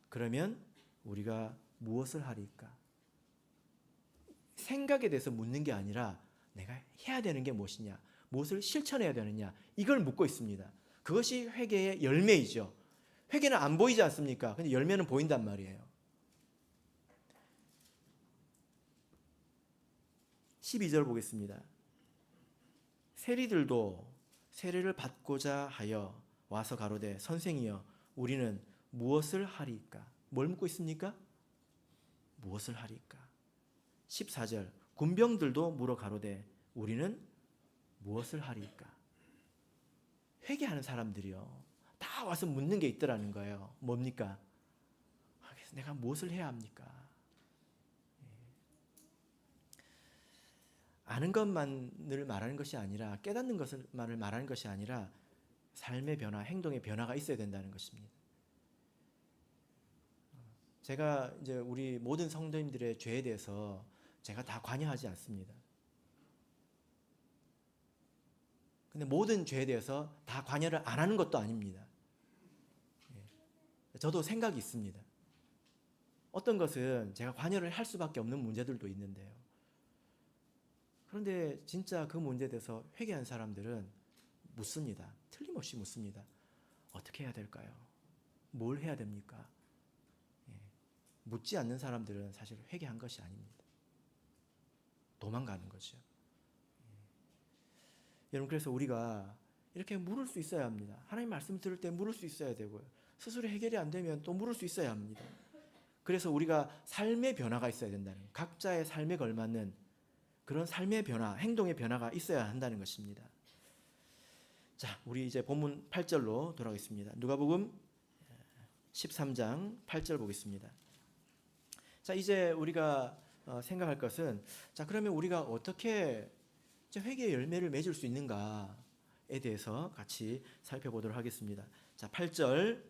그러면 우리가 무엇을 하리까? 생각에 대해서 묻는 게 아니라 내가 해야 되는 게 무엇이냐, 무엇을 실천해야 되느냐, 이걸 묻고 있습니다. 그것이 회개의 열매이죠. 회개는 안 보이지 않습니까? 근데 열매는 보인단 말이에요. 12절 보겠습니다. 세리들도 세례를 받고자 하여 와서 가로되 선생이여 우리는 무엇을 하리까? 뭘 묻고 있습니까? 무엇을 하리까? 14절 군병들도 물어 가로되 우리는 무엇을 하리까? 회개하는 사람들이요, 다 와서 묻는 게 있더라는 거예요. 뭡니까? 그래서 내가 무엇을 해야 합니까? 아는 것만을 말하는 것이 아니라, 깨닫는 것만을 말하는 것이 아니라 삶의 변화, 행동의 변화가 있어야 된다는 것입니다. 제가 이제 우리 모든 성도님들의 죄에 대해서 제가 다 관여하지 않습니다. 근데 모든 죄에 대해서 다 관여를 안 하는 것도 아닙니다. 저도 생각이 있습니다. 어떤 것은 제가 관여를 할 수밖에 없는 문제들도 있는데요. 그런데 진짜 그 문제에 대해서 회개한 사람들은 묻습니다. 틀림없이 묻습니다. 어떻게 해야 될까요? 뭘 해야 됩니까? 묻지 않는 사람들은 사실 회개한 것이 아닙니다. 도망가는 거죠. 여러분, 그래서 우리가 이렇게 물을 수 있어야 합니다. 하나님 말씀 들을 때 물을 수 있어야 되고요. 스스로 해결이 안 되면 또 물을 수 있어야 합니다. 그래서 우리가 삶의 변화가 있어야 된다는, 각자의 삶에 걸맞는 그런 삶의 변화, 행동의 변화가 있어야 한다는 것입니다. 자, 우리 이제 본문 8절로 돌아가겠습니다. 누가복음 13장 8절 보겠습니다. 자, 이제 우리가 생각할 것은, 자, 그러면 우리가 어떻게 회개의 열매를 맺을 수 있는가에 대해서 같이 살펴보도록 하겠습니다. 자, 8절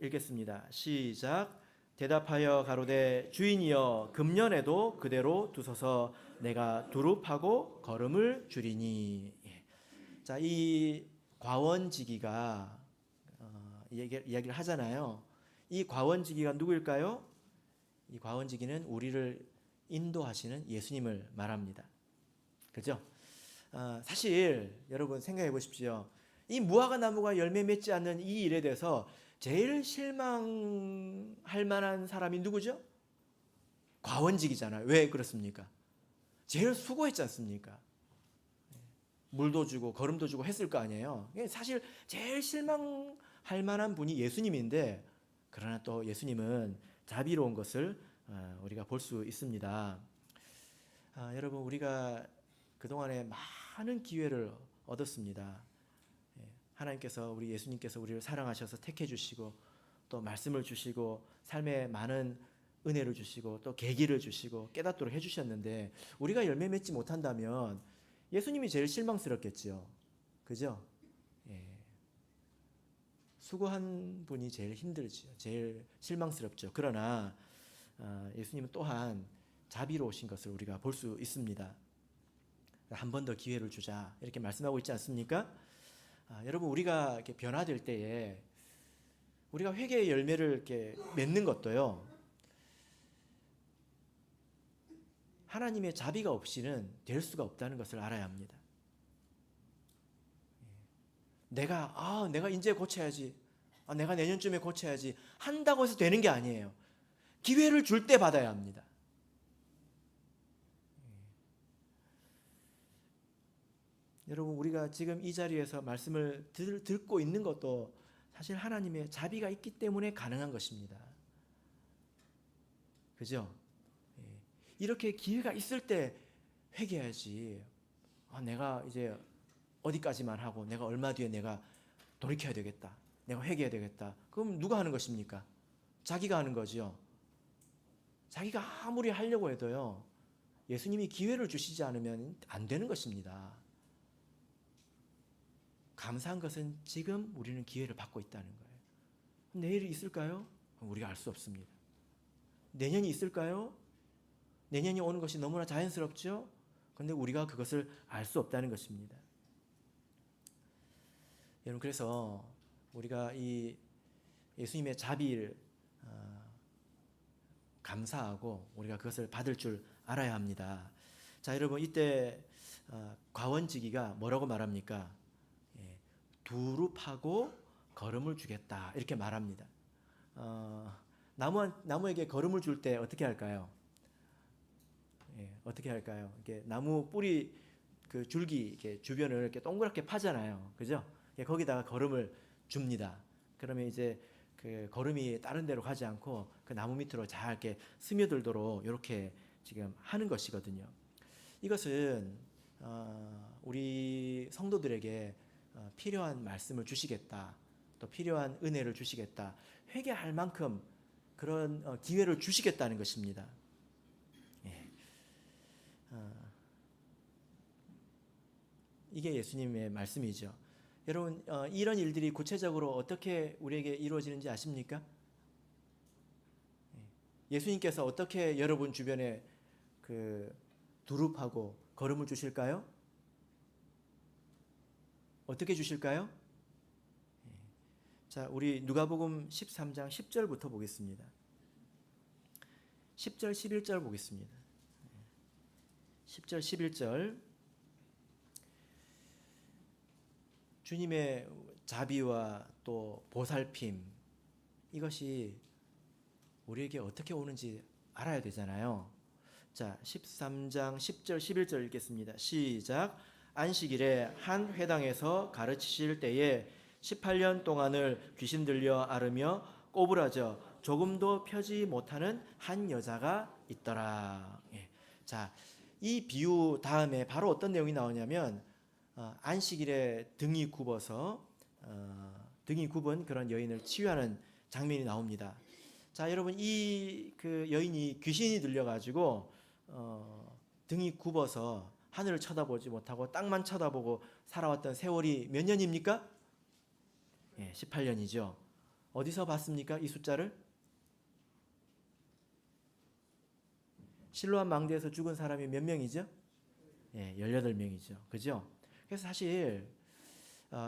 읽겠습니다. 시작. 대답하여 가로되 주인이여 금년에도 그대로 두소서 내가 두릅하고 걸음을 줄이니. 자, 이 과원지기가 이야기를 하잖아요. 이 과원지기가 누구일까요? 이 과원지기는 우리를 인도하시는 예수님을 말합니다. 그죠? 사실 여러분 생각해 보십시오. 이 무화과 나무가 열매 맺지 않는 이 일에 대해서 제일 실망할 만한 사람이 누구죠? 과원직이잖아요. 왜 그렇습니까? 제일 수고했지 않습니까? 물도 주고 거름도 주고 했을 거 아니에요. 사실 제일 실망할 만한 분이 예수님인데, 그러나 또 예수님은 자비로운 것을 우리가 볼 수 있습니다. 여러분, 우리가 그동안에 많은 기회를 얻었습니다. 하나님께서, 우리 예수님께서 우리를 사랑하셔서 택해 주시고 또 말씀을 주시고 삶에 많은 은혜를 주시고 또 계기를 주시고 깨닫도록 해주셨는데, 우리가 열매 맺지 못한다면 예수님이 제일 실망스럽겠죠. 그죠? 수고한 분이 제일 힘들죠. 제일 실망스럽죠. 그러나 예수님은 또한 자비로우신 것을 우리가 볼 수 있습니다. 한 번 더 기회를 주자 이렇게 말씀하고 있지 않습니까? 여러분, 우리가 이렇게 변화될 때에 우리가 회개의 열매를 이렇게 맺는 것도요, 하나님의 자비가 없이는 될 수가 없다는 것을 알아야 합니다. 내가 이제 고쳐야지. 내가 내년쯤에 고쳐야지. 한다고 해서 되는 게 아니에요. 기회를 줄 때 받아야 합니다. 여러분, 우리가 지금 이 자리에서 말씀을 듣고 있는 것도 사실 하나님의 자비가 있기 때문에 가능한 것입니다. 그죠? 이렇게 기회가 있을 때 회개해야지. 내가 이제 어디까지만 하고 내가 얼마 뒤에 내가 돌이켜야 되겠다. 내가 회개해야 되겠다. 그럼 누가 하는 것입니까? 자기가 하는 거죠. 자기가 아무리 하려고 해도요, 예수님이 기회를 주시지 않으면 안 되는 것입니다. 감사한 것은 지금 우리는 기회를 받고 있다는 거예요. 내일이 있을까요? 우리가 알 수 없습니다. 내년이 있을까요? 내년이 오는 것이 너무나 자연스럽죠? 그런데 우리가 그것을 알 수 없다는 것입니다. 여러분, 그래서 우리가 이 예수님의 자비를 감사하고 우리가 그것을 받을 줄 알아야 합니다. 자, 여러분, 이때 과원지기가 뭐라고 말합니까? 두루 파고 거름을 주겠다, 이렇게 말합니다. 나무에게 거름을 줄 때 어떻게 할까요? 어떻게 할까요? 이렇게 나무 뿌리 그 줄기 이렇게 주변을 이렇게 동그랗게 파잖아요, 그죠? 거기다가 거름을 줍니다. 그러면 이제 그 거름이 다른 데로 가지 않고 그 나무 밑으로 잘 이렇게 스며들도록 이렇게 지금 하는 것이거든요. 이것은 우리 성도들에게 필요한 말씀을 주시겠다, 또 필요한 은혜를 주시겠다, 회개할 만큼 그런 기회를 주시겠다는 것입니다. 이게 예수님의 말씀이죠. 여러분, 이런 일들이 구체적으로 어떻게 우리에게 이루어지는지 아십니까? 예수님께서 어떻게 여러분 주변에 그 두릅하고 거름을 주실까요? 어떻게 주실까요? 자, 우리 누가복음 13장 10절부터 보겠습니다. 10절 11절 보겠습니다. 10절 11절. 주님의 자비와 또 보살핌, 이것이 우리에게 어떻게 오는지 알아야 되잖아요. 자, 13장 10절 11절 읽겠습니다. 시작. 안식일에 한 회당에서 가르치실 때에 18년 동안을 귀신 들려 앓으며 꼬부라져 조금도 펴지 못하는 한 여자가 있더라. 자, 이 비유 다음에 바로 어떤 내용이 나오냐면 안식일에 등이 굽어서 등이 굽은 그런 여인을 치유하는 장면이 나옵니다. 자, 여러분, 이 그 여인이 귀신이 들려가지고 등이 굽어서 하늘을 쳐다보지 못하고 땅만 쳐다보고 살아왔던 세월이 몇 년입니까? 18년이죠. 어디서 봤습니까? 이 숫자를? 실로암 망대에서 죽은 사람이 몇 명이죠? 18명이죠. 그죠? 그래서 사실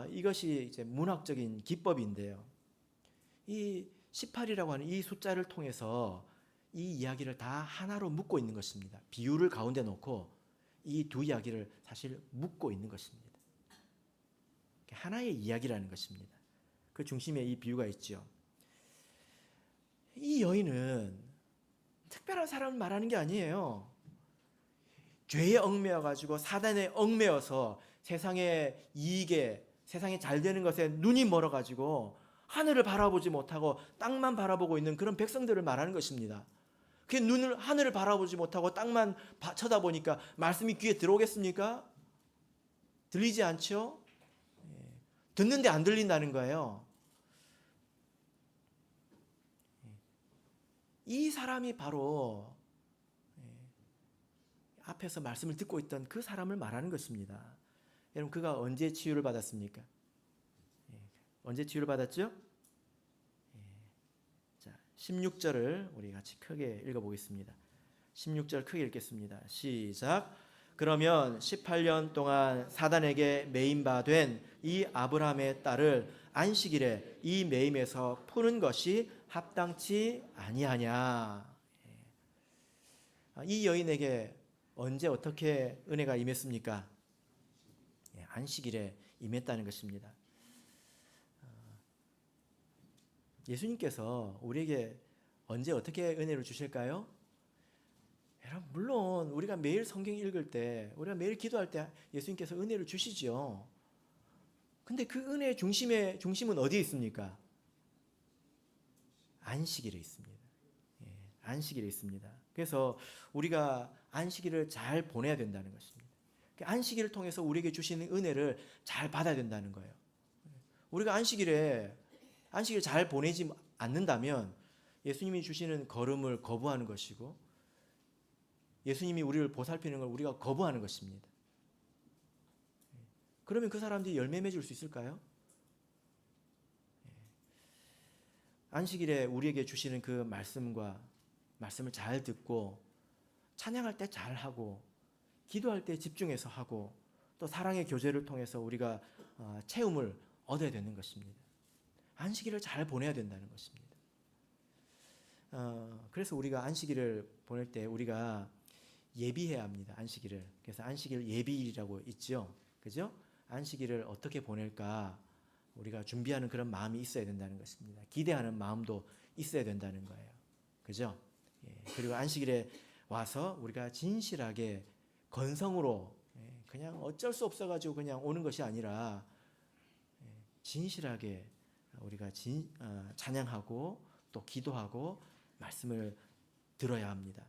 이것이 이제 문학적인 기법인데요. 이 18이라고 하는 이 숫자를 통해서 이 이야기를 다 하나로 묶고 있는 것입니다. 비유를 가운데 놓고 이 두 이야기를 사실 묶고 있는 것입니다. 하나의 이야기라는 것입니다. 그 중심에 이 비유가 있죠. 이 여인은 특별한 사람을 말하는 게 아니에요. 죄에 얽매여 가지고 사단에 얽매여서 세상의 이익에, 세상에 잘 되는 것에 눈이 멀어 가지고 하늘을 바라보지 못하고 땅만 바라보고 있는 그런 백성들을 말하는 것입니다. 그 하늘을 바라보지 못하고 땅만 쳐다보니까 말씀이 귀에 들어오겠습니까? 들리지 않죠? 듣는데 안 들린다는 거예요. 이 사람이 바로 앞에서 말씀을 듣고 있던 그 사람을 말하는 것입니다. 여러분, 그가 언제 치유를 받았습니까? 언제 치유를 받았죠? 자, 16절을 우리 같이 크게 읽어보겠습니다. 16절 크게 읽겠습니다. 시작. 그러면 18년 동안 사단에게 매인 바 된 이 아브라함의 딸을 안식일에 이 매임에서 푸는 것이 합당치 아니하냐. 이 여인에게 언제 어떻게 은혜가 임했습니까? 안식일에 임했다는 것입니다. 예수님께서 우리에게 언제 어떻게 은혜를 주실까요? 여러분, 물론 우리가 매일 성경 읽을 때, 우리가 매일 기도할 때 예수님께서 은혜를 주시죠. 근데 그 은혜의 중심은 어디에 있습니까? 안식일에 있습니다. 예, 안식일에 있습니다. 그래서 우리가 안식일을 잘 보내야 된다는 것입니다. 안식일을 통해서 우리에게 주시는 은혜를 잘 받아야 된다는 거예요. 우리가 안식일을 잘 보내지 않는다면 예수님이 주시는 걸음을 거부하는 것이고, 예수님이 우리를 보살피는 걸 우리가 거부하는 것입니다. 그러면 그 사람들이 열매 맺을 수 있을까요? 안식일에 우리에게 주시는 그 말씀을 잘 듣고, 찬양할 때 잘 하고, 기도할 때 집중해서 하고, 또 사랑의 교제를 통해서 우리가 체험을 얻어야 되는 것입니다. 안식일을 잘 보내야 된다는 것입니다. 그래서 우리가 안식일을 보낼 때 우리가 예비해야 합니다. 안식일을. 그래서 안식일 예비일이라고 있죠. 그죠? 안식일을 어떻게 보낼까 우리가 준비하는 그런 마음이 있어야 된다는 것입니다. 기대하는 마음도 있어야 된다는 거예요. 그죠? 예. 그리고 안식일에 와서 우리가 진실하게 건성으로, 그냥 어쩔 수 없어가지고 그냥 오는 것이 아니라 진실하게 우리가 찬양하고 또 기도하고 말씀을 들어야 합니다.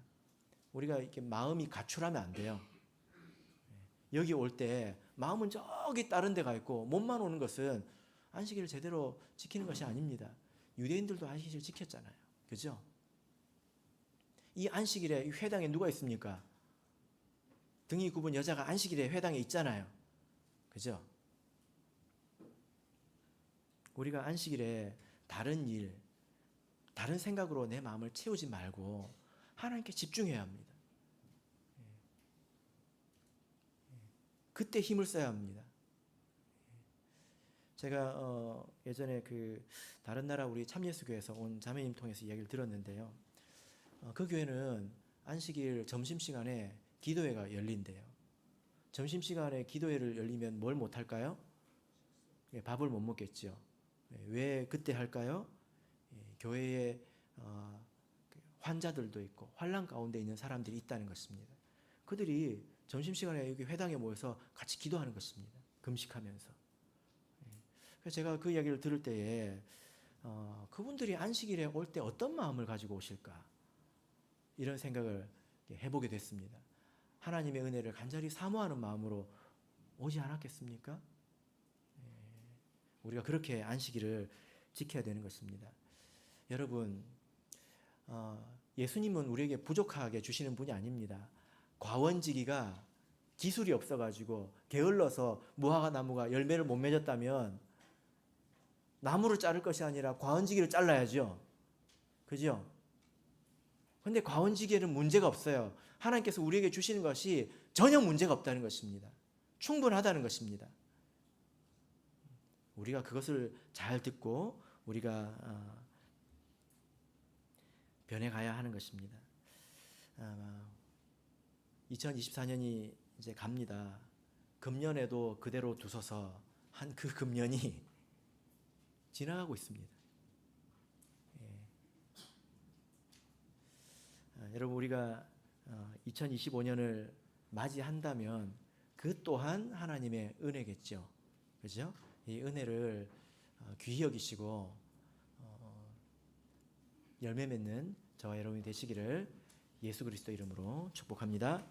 우리가 이렇게 마음이 가출하면 안 돼요. 여기 올 때 마음은 저기 다른 데 가 있고 몸만 오는 것은 안식일을 제대로 지키는 것이 아닙니다. 유대인들도 안식일을 지켰잖아요. 그죠? 이 안식일에 회당에 누가 있습니까? 등이 굽은 여자가 안식일에 회당에 있잖아요. 그죠? 우리가 안식일에 다른 일, 다른 생각으로 내 마음을 채우지 말고 하나님께 집중해야 합니다. 그때 힘을 써야 합니다. 제가 예전에 그 다른 나라 우리 참예수교에서 온 자매님 통해서 이야기를 들었는데요. 그 교회는 안식일 점심시간에 기도회가 열린대요. 점심시간에 기도회를 열리면 뭘 못할까요? 밥을 못 먹겠죠. 왜 그때 할까요? 교회에 환자들도 있고 환난 가운데 있는 사람들이 있다는 것입니다. 그들이 점심시간에 여기 회당에 모여서 같이 기도하는 것입니다. 금식하면서. 그래서 제가 그 이야기를 들을 때에 그분들이 안식일에 올 때 어떤 마음을 가지고 오실까? 이런 생각을 해보게 됐습니다. 하나님의 은혜를 간절히 사모하는 마음으로 오지 않았겠습니까? 우리가 그렇게 안식일을 지켜야 되는 것입니다. 여러분, 예수님은 우리에게 부족하게 주시는 분이 아닙니다. 과원지기가 기술이 없어가지고 게을러서 무화과 나무가 열매를 못 맺었다면 나무를 자를 것이 아니라 과원지기를 잘라야죠. 그죠? 근데 과원지기에는 문제가 없어요. 하나님께서 우리에게 주시는 것이 전혀 문제가 없다는 것입니다. 충분하다는 것입니다. 우리가 그것을 잘 듣고 우리가 변해가야 하는 것입니다. 2024년이 이제 갑니다. 금년에도 그대로 두서서 한 그 금년이 지나가고 있습니다. 여러분, 우리가 2025년을 맞이한다면 그 또한 하나님의 은혜겠죠. 그죠? 이 은혜를 귀히 여기시고 열매 맺는 저와 여러분이 되시기를 예수 그리스도 이름으로 축복합니다.